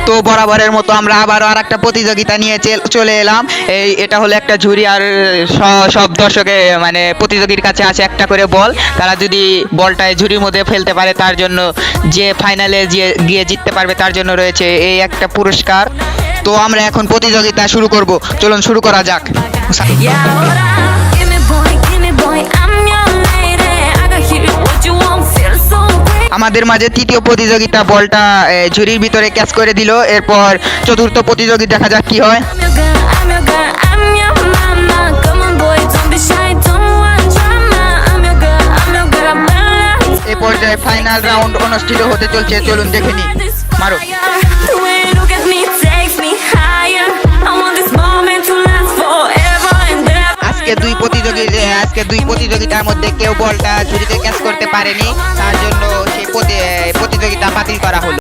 তো বরাবরের মতো আমরা আবারও আর একটা প্রতিযোগিতা নিয়ে চলে এলাম। এটা হলো একটা ঝুড়ি, আর সব দর্শকে মানে প্রতিযোগীর কাছে আছে একটা করে বল। তারা যদি বলটায় ঝুড়ির মধ্যে ফেলতে পারে, তার জন্য যে ফাইনালে গিয়ে জিততে পারবে তার জন্য রয়েছে এই একটা পুরস্কার। তো আমরা এখন প্রতিযোগিতা শুরু করব, চলুন শুরু করা যাক। আমাদের মাঝে তৃতীয় প্রতিযোগিতা বলটা ঝুড়ির ভিতরে ক্যাচ করে দিল। এরপর চতুর্থ প্রতিযোগী, দেখা যাক কি হয়। এ পর্যায়ে ফাইনাল রাউন্ড অনুষ্ঠিত হতে চলছে, চলুন দেখে নি। মারো। আজকে দুই প্রতিযোগিতার মধ্যে কেউ বলটা ঝুড়িতে ক্যাচ করতে পারেনি, তার জন্য সেই প্রতিযোগিতা বাতিল করা হলো।